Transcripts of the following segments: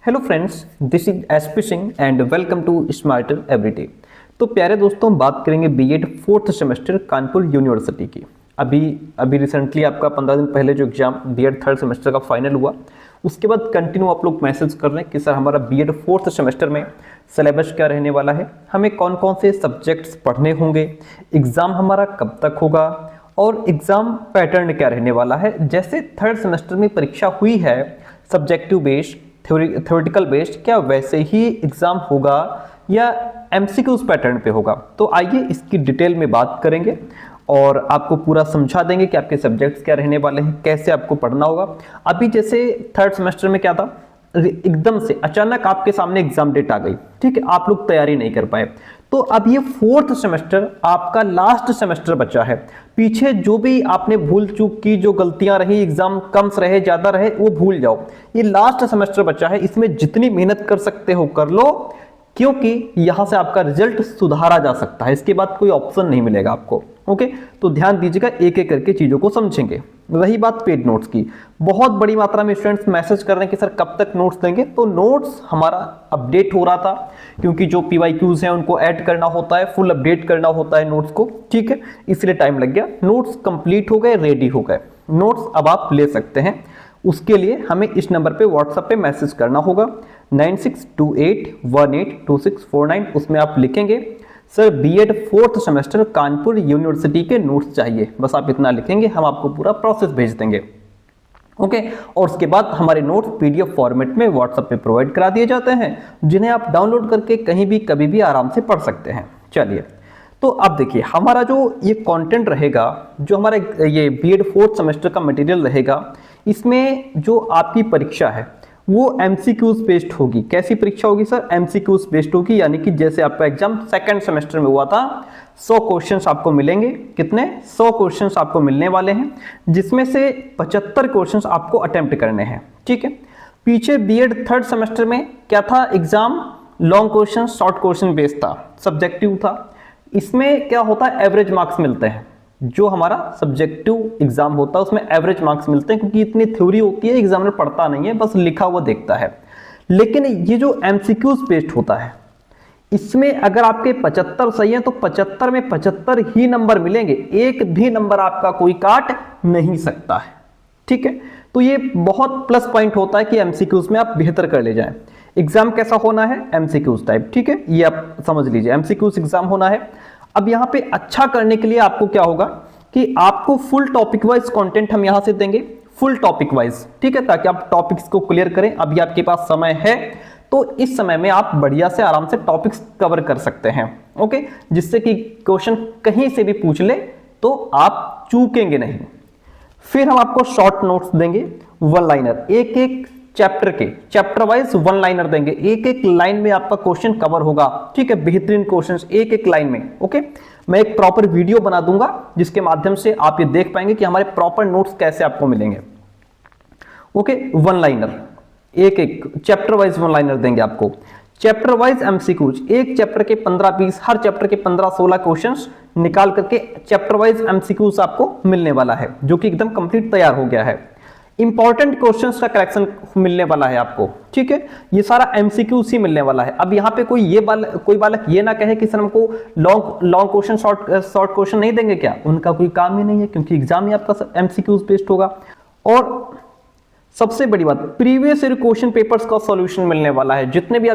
Hello friends, this is SP Singh and welcome to smarter everyday. तो प्यारे दोस्तों, हम बात करेंगे BEd fourth semester Kanpur university की। अभी रिसेंटली आपका 15 दिन पहले जो एग्जाम बीएड थर्ड सेमेस्टर का फाइनल हुआ, उसके बाद कंटिन्यू आप लोग मैसेज कर रहे हैं कि सर हमारा बीएड फोर्थ सेमेस्टर में सिलेबस क्या रहने वाला है, हमें कौन कौन से सब्जेक्ट्स पढ़ने होंगे, एग्ज़ाम हमारा कब तक होगा और एग्ज़ाम पैटर्न क्या रहने वाला है। जैसे थर्ड सेमेस्टर में परीक्षा हुई है सब्जेक्टिव बेस्ड, थ्योरेटिकल बेस्ड, क्या वैसे ही एग्जाम होगा या एमसीक्यूज पैटर्न पे होगा। तो आइए इसकी डिटेल में बात करेंगे और आपको पूरा समझा देंगे कि आपके सब्जेक्ट्स क्या रहने वाले हैं, कैसे आपको पढ़ना होगा। अभी जैसे थर्ड सेमेस्टर में क्या था, एकदम से अचानक आपके सामने एग्जाम डेट आ गई, ठीक है, आप लोग तैयारी नहीं कर पाए। तो अब ये फोर्थ सेमेस्टर आपका लास्ट सेमेस्टर बचा है। पीछे जो भी आपने भूल चूक की, जो गलतियां रही, एग्जाम कम रहे ज्यादा रहे, वो भूल जाओ। ये लास्ट सेमेस्टर बचा है, इसमें जितनी मेहनत कर सकते हो कर लो, क्योंकि यहां से आपका रिजल्ट सुधारा जा सकता है। इसके बाद कोई ऑप्शन नहीं मिलेगा आपको। ओके, तो ध्यान दीजिएगा, एक एक करके चीजों को समझेंगे। रही बात पेड नोट्स की, बहुत बड़ी मात्रा में स्टूडेंट्स मैसेज कर रहे हैं कि सर कब तक नोट्स देंगे। तो नोट्स हमारा अपडेट हो रहा था, क्योंकि जो पीवाईक्यूज हैं उनको ऐड करना होता है, फुल अपडेट करना होता है नोट्स को, ठीक है, इसलिए टाइम लग गया। नोट्स कंप्लीट हो गए, रेडी हो गए, नोट्स अब आप ले सकते हैं। उसके लिए हमें इस नंबर पे व्हाट्सएप पे मैसेज करना होगा 9628182649। उसमें आप लिखेंगे sir BEd fourth semester Kanpur university के नोट्स चाहिए, बस आप इतना लिखेंगे, हम आपको पूरा प्रोसेस भेज देंगे। ओके, और उसके बाद हमारे नोट्स पीडीएफ फॉर्मेट में व्हाट्सएप पे प्रोवाइड करा दिए जाते हैं, जिन्हें आप डाउनलोड करके कहीं भी कभी भी आराम से पढ़ सकते हैं। चलिए, तो अब देखिए हमारा जो ये कंटेंट रहेगा, जो हमारा ये बीएड फोर्थ सेमेस्टर का मटेरियल रहेगा, इसमें जो आपकी परीक्षा है वो एमसीक्यूज बेस्ड होगी। कैसी परीक्षा होगी सर? एमसीक्यूज बेस्ड होगी, यानी कि जैसे आपका एग्जाम सेकंड सेमेस्टर में हुआ था, 100 क्वेश्चंस आपको मिलेंगे। कितने? 100 क्वेश्चंस आपको मिलने वाले हैं, जिसमें से 75 क्वेश्चंस आपको अटेम्प्ट करने हैं, ठीक है। पीछे बीएड थर्ड सेमेस्टर में क्या था exam? Long question, short question based था, सब्जेक्टिव था। इसमें क्या होता है, एवरेज मार्क्स मिलते हैं। जो हमारा सब्जेक्टिव एग्जाम होता है उसमें एवरेज मार्क्स मिलते हैं, क्योंकि इतनी थ्योरी होती है, एग्जामिनर पढ़ता नहीं है, बस लिखा हुआ देखता है। लेकिन ये जो एमसीक्यूज बेस्ड होता है, इसमें अगर आपके 75 सही है तो 75 में 75 ही नंबर मिलेंगे, एक भी नंबर आपका कोई काट नहीं सकता है, ठीक है। तो ये बहुत प्लस पॉइंट होता है कि एमसीक्यूज में आप बेहतर कर ले जाएं। एग्जाम कैसा होना है? एमसीक्यूज टाइप, ठीक है, ये आप समझ लीजिए, एमसीक्यूज एग्जाम होना है। अब यहाँ पे अच्छा करने के लिए आपको क्या होगा कि आपको फुल टॉपिक वाइज कंटेंट हम यहाँ से देंगे, फुल टॉपिक वाइज, ठीक है, ताकि आप टॉपिक्स को क्लियर करें। अभी आपके पास समय है तो इस समय में आप बढ़िया से आराम से टॉपिक्स कवर कर सकते हैं। ओके, जिससे कि क्वेश्चन कहीं से भी पूछ ले तो आप चूकेंगे नहीं। फिर हम आपको शॉर्ट नोट्स देंगे, वन लाइनर, एक एक चैप्टर के चैप्टर वाइज वन लाइनर देंगे, एक एक लाइन में आपका क्वेश्चन कवर होगा, ठीक है, बेहतरीन क्वेश्चंस एक एक लाइन में। ओके, मैं एक प्रॉपर वीडियो बना दूंगा जिसके माध्यम से आप ये देख पाएंगे कि हमारे प्रॉपर नोट्स कैसे आपको मिलेंगे। ओके, वन लाइनर, एक एक चैप्टर वाइज वन लाइनर देंगे आपको। चैप्टर वाइज एमसीक्यूज, एक चैप्टर के 15-20, हर चैप्टर के 15-16 क्वेश्चंस निकाल करके चैप्टर वाइज एमसीक्यूज आपको मिलने वाला है, जो कि एकदम कंप्लीट तैयार हो गया है। इंपॉर्टेंट क्वेश्चंस का कलेक्शन मिलने वाला है आपको, ठीक है, ये सारा एमसीक्यूज ही मिलने वाला है। अब यहाँ पे कोई बालक ये ना कहे कि सर हमको लॉन्ग क्वेश्चन शॉर्ट क्वेश्चन नहीं देंगे क्या? उनका कोई काम ही नहीं है, क्योंकि एग्जाम ही आपका एमसीक्यूज बेस्ड होगा। और सबसे बड़ी बात, प्रीवियस ईयर क्वेश्चन पेपर्स का सॉल्यूशन मिलने वाला है। जितने भी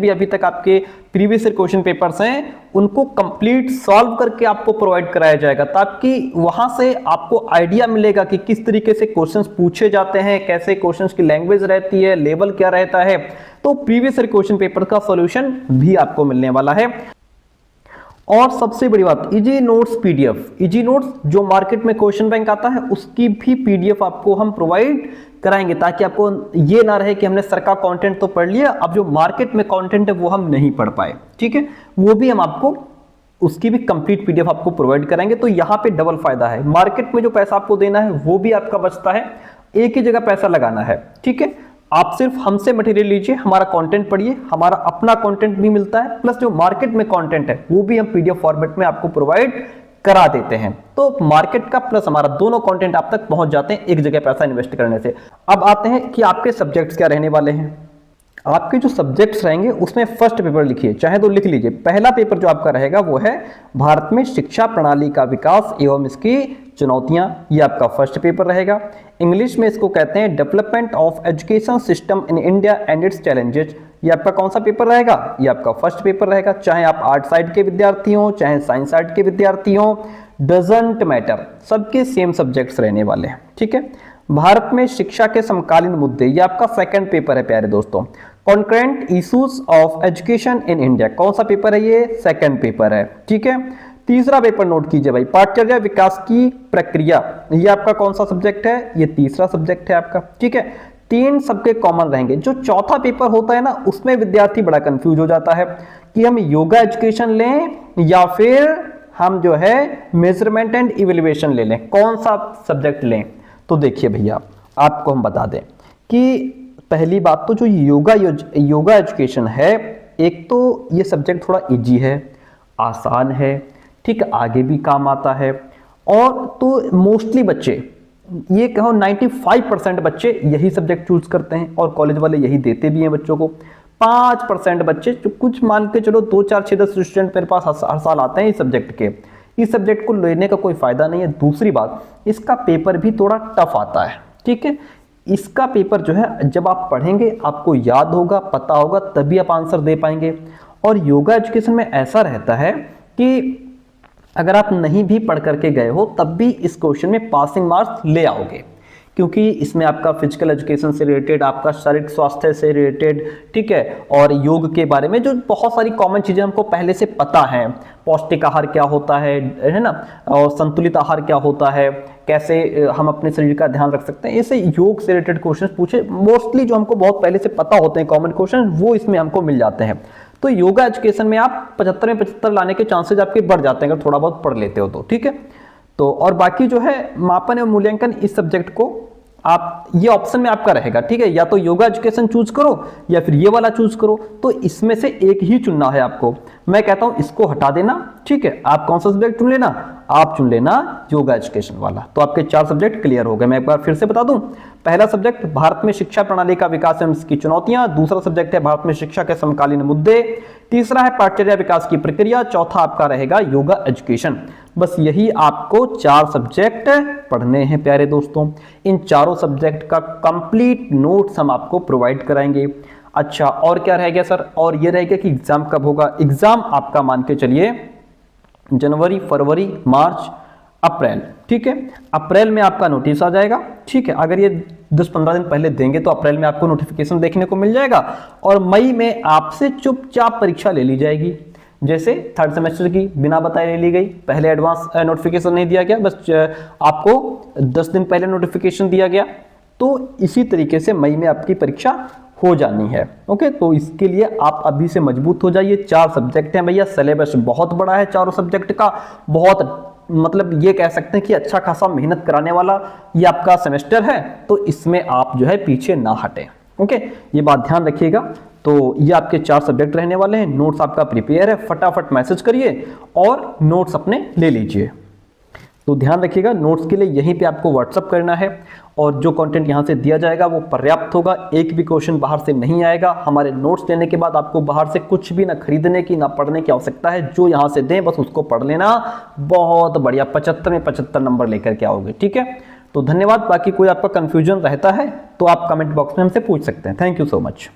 अभी तक आपके प्रीवियस ईयर क्वेश्चन पेपर्स हैं, उनको कंप्लीट सॉल्व करके आपको प्रोवाइड कराया जाएगा, ताकि वहां से आपको आइडिया मिलेगा कि किस तरीके से क्वेश्चंस पूछे जाते हैं, कैसे क्वेश्चंस की लैंग्वेज रहती है, लेवल क्या रहता है। तो प्रीवियस ईयर क्वेश्चन पेपर का सॉल्यूशन भी आपको मिलने वाला है। और सबसे बड़ी बात, easy notes PDF, easy notes जो मार्केट में क्वेश्चन बैंक आता है उसकी भी पीडीएफ आपको हम प्रोवाइड कराएंगे, ताकि आपको ये ना रहे कि हमने सर का कंटेंट तो पढ़ लिया, अब जो मार्केट में कंटेंट है वो हम नहीं पढ़ पाए, ठीक है, वो भी हम आपको उसकी भी कंप्लीट पीडीएफ आपको प्रोवाइड कराएंगे। तो यहाँ पे डबल फायदा है, मार्केट में जो पैसा आपको देना है वो भी आपका बचता है, एक ही जगह पैसा लगाना है, ठीक है। आप सिर्फ हमसे मटेरियल लीजिए, हमारा कंटेंट पढ़िए, हमारा अपना कंटेंट भी मिलता है, प्लस जो मार्केट में कंटेंट है वो भी हम पीडीएफ फॉर्मेट में आपको प्रोवाइड करा देते हैं। तो मार्केट का प्लस हमारा दोनों कंटेंट आप तक पहुंच जाते हैं एक जगह पैसा इन्वेस्ट करने से। अब आते हैं कि आपके सब्जेक्ट्स क्या रहने वाले हैं। आपके जो सब्जेक्ट्स रहेंगे उसमें फर्स्ट पेपर लिखिए, चाहे तो लिख लीजिए। पहला पेपर जो आपका रहेगा वो है भारत में शिक्षा प्रणाली का विकास एवं इसकी चुनौतियां, ये आपका फर्स्ट पेपर रहेगा। इंग्लिश में इसको कहते हैं development of education system in India and it's challenges, ये आपका कौन सा पेपर रहेगा, ये आपका फर्स्ट पेपर रहेगा। चाहे आप आर्ट साइड के विद्यार्थी हो चाहे साइंस साइड के विद्यार्थी हो, डजंट मैटर, सबके सेम सब्जेक्ट्स रहने वाले हैं, ठीक है। भारत में शिक्षा के समकालीन मुद्दे, ये आपका सेकंड पेपर है प्यारे दोस्तों। Concurrent issues of education in India, कौन सा पेपर है ये, सेकंड पेपर है, ठीक है। तीसरा पेपर नोट कीजिए भाई, पाठचर्या विकास की प्रक्रिया, ये आपका कौन सा सब्जेक्ट है, ये तीसरा सब्जेक्ट है आपका, ठीक है। तीन सबके कॉमन रहेंगे। जो चौथा पेपर होता है ना, उसमें विद्यार्थी बड़ा कंफ्यूज हो जाता है कि हम योगा एजुकेशन लें या फिर हम जो है मेजरमेंट एंड इवेल्युएशन ले लें, कौन सा सब्जेक्ट लें। तो देखिए भैया, आपको हम बता दें कि पहली बात तो जो योगा एजुकेशन है, एक तो ये सब्जेक्ट थोड़ा इजी है, आसान है, ठीक, आगे भी काम आता है। और तो मोस्टली बच्चे, ये कहो 95% बच्चे यही सब्जेक्ट चूज करते हैं और कॉलेज वाले यही देते भी हैं बच्चों को। 5% बच्चे जो कुछ मान के चलो 2, 4, 6, 10 स्टूडेंट मेरे पास हर साल आते हैं इस सब्जेक्ट के, इस सब्जेक्ट को लेने का कोई फायदा नहीं है। दूसरी बात, इसका पेपर भी थोड़ा टफ आता है, ठीक है। इसका पेपर जो है जब आप पढ़ेंगे आपको याद होगा, पता होगा, तभी आप आंसर दे पाएंगे। और योगा एजुकेशन में ऐसा रहता है कि अगर आप नहीं भी पढ़ करके गए हो तब भी इस क्वेश्चन में पासिंग मार्क्स ले आओगे, क्योंकि इसमें आपका फिजिकल एजुकेशन से रिलेटेड, आपका शारीरिक स्वास्थ्य से रिलेटेड, ठीक है, और योग के बारे में जो बहुत सारी कॉमन चीजें हमको पहले से पता हैं, पौष्टिक आहार क्या होता है ना, और संतुलित आहार क्या होता है, कैसे हम अपने शरीर का ध्यान रख सकते हैं, ऐसे योग से रिलेटेड क्वेश्चन पूछे मोस्टली जो हमको बहुत पहले से पता होते हैं कॉमन क्वेश्चन, वो इसमें हमको मिल जाते हैं। तो योगा एजुकेशन में आप 75 में 75 लाने के चांसेस आपके बढ़ जाते हैं अगर थोड़ा बहुत पढ़ लेते हो तो, ठीक है। तो और बाकी जो है मापन एवं मूल्यांकन, इस सब्जेक्ट को आप ये ऑप्शन में आपका रहेगा, ठीक है, या तो योगा एजुकेशन चूज करो या फिर ये वाला चूज करो, तो इसमें से एक ही चुनना है आपको। मैं कहता हूं इसको हटा देना, ठीक है, आप कौन सा सब्जेक्ट चुन लेना, आप चुन लेना योगा एजुकेशन वाला। तो आपके 4 सब्जेक्ट क्लियर हो गए। मैं एक बार फिर से बता दूं, पहला सब्जेक्ट भारत में शिक्षा प्रणाली का विकास एवं इसकी चुनौतियां, दूसरा सब्जेक्ट है भारत में शिक्षा के समकालीन मुद्दे, तीसरा है पाठचर्या विकास की प्रक्रिया, चौथा आपका रहेगा योगा एजुकेशन। बस यही आपको 4 सब्जेक्ट पढ़ने हैं प्यारे दोस्तों। इन चारों सब्जेक्ट का कंप्लीट नोट्स हम आपको प्रोवाइड कराएंगे। अच्छा, और क्या रह गया सर, और ये रह गया कि एग्जाम कब होगा। एग्जाम आपका मान के चलिए जनवरी, फरवरी, मार्च, अप्रैल, ठीक है। अप्रैल में आपका नोटिस आ जाएगा, ठीक है। अगर ये 10-15 दिन पहले देंगे तो अप्रैल में आपको नोटिफिकेशन देखने को मिल जाएगा, और मई में आपसे चुपचाप परीक्षा ले ली जाएगी। जैसे थर्ड सेमेस्टर की बिना बताए ले ली गई, पहले एडवांस नोटिफिकेशन नहीं दिया गया, बस आपको 10 दिन पहले नोटिफिकेशन दिया गया, तो इसी तरीके से मई में आपकी परीक्षा हो जानी है। ओके, तो इसके लिए आप अभी से मजबूत हो जाइए। 4 सब्जेक्ट हैं भैया, सिलेबस बहुत बड़ा है चारों सब्जेक्ट का, बहुत मतलब ये कह सकते हैं कि अच्छा खासा मेहनत कराने वाला ये आपका सेमेस्टर है, तो इसमें आप जो है पीछे ना हटें। ओके, ये बात ध्यान रखिएगा। तो ये आपके 4 सब्जेक्ट रहने वाले हैं। नोट्स आपका प्रिपेयर है, फटाफट मैसेज करिए और नोट्स अपने ले लीजिए। तो ध्यान रखिएगा, नोट्स के लिए यहीं पे आपको व्हाट्सअप करना है, और जो कंटेंट यहाँ से दिया जाएगा वो पर्याप्त होगा, एक भी क्वेश्चन बाहर से नहीं आएगा। हमारे नोट्स लेने के बाद आपको बाहर से कुछ भी ना खरीदने की ना पढ़ने की आवश्यकता है, जो यहाँ से दें बस उसको पढ़ लेना, बहुत बढ़िया 75 में 75 नंबर लेकर के आओगे, ठीक है। तो धन्यवाद। बाकी कोई आपका कंफ्यूजन रहता है तो आप कमेंट बॉक्स में हमसे पूछ सकते हैं। Thank you so much.